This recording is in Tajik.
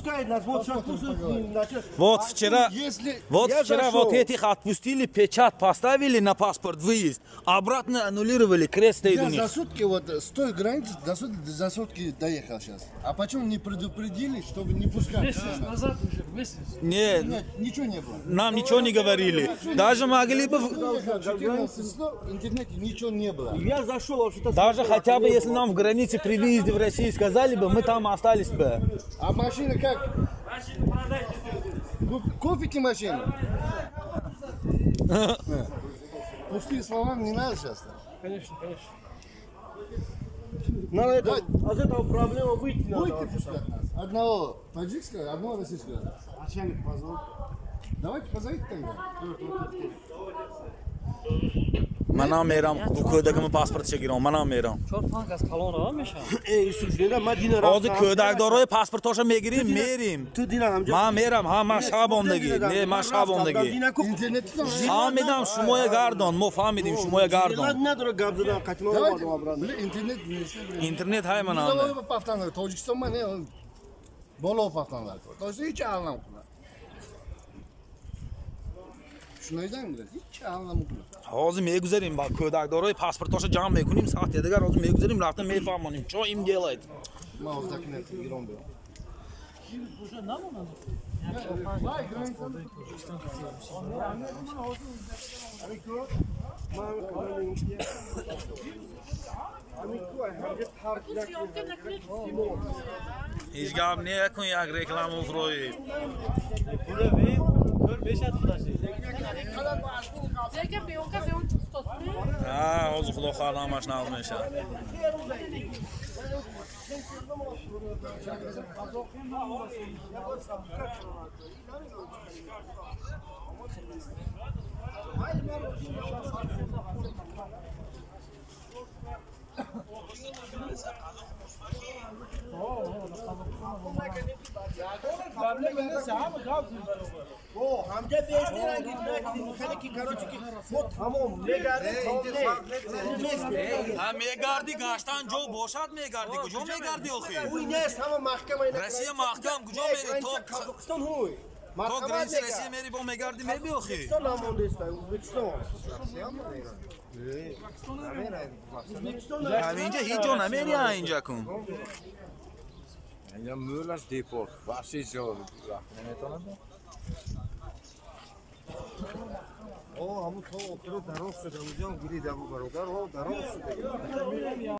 пускает нас, вот сейчас Вот вчера вот этих отпустили, печать поставили на паспорт, выезд. Обратно аннулировали, крест стоит у Я них. за сутки вот с той границы за сутки доехал сейчас. А почему не предупредили, чтобы не пускать? Месяц назад уже, месяц. Нет, Нет, ничего не было. нам ничего не говорили. Даже могли бы... 14 числа в интернете ничего не было. Я зашел, вообще-то... Даже хотя бы, если нам в границе при въезде в Россию сказали бы, мы там остались бы. А машина как? Купите машину? Пустые слова не надо сейчас. Конечно, конечно. Надо это, от этого проблема выйти надо. Будете пускать нас? Одного таджикского, одного российского. Начальник позвал. Давайте позовите тогда. Manam meram, bu köydəki pasport çəkirəm, manam meram. 4 tankas kalon almışam. Yusuf dedi, Madina Azı köydəki doroy pasport toşa megirim, merim. Tu dinan amca. Ma meram, ha ma şabondagi, ne ma şabondagi. İnternette de Famidam şumoya gardon, mo famidim şumoya gardon. Ne dur Gabzı'dan kaçma olmadı o branda. Давайте. İnternet İnternet hay manam. Bolo paftanlar, Tojikiston mu ne? Bolo paftanlar. Tojikiston hiç anlamadım. Şunaydan mı? Hiç anlamadım. Hozir megüzerim, bak köydəki doroy pasport toşa cam mekunim, saat 7-də hozir megüzerim, raftan mefahmanim. Ço im gelaydı. Mağazdakine giron diyor. Уже нам надо? Hiç gab ne yakın yak reklamı froy. Ha, hozir xudo xohlagan mashina olmaysan. Hamca beşten gitmek, ki karoçu ki, tamam, ne gardı, Ha megardi gaştan jo boşat megardi, kujo megardi oxi. bu ne tamam mahkemeye. Rossiya mahkam kujo meri to. Kazakistan huy. To grense Rossiya meri bo megardi mebi oxi. Kazakistan namon desta, Uzbekistan. Haminja hiç ona meri aynca kun. Ja, Müllers depot. Was is zo? O, ama oturup darok söyleyeceğim. Giri de bu kadar. O darok söyleyeceğim.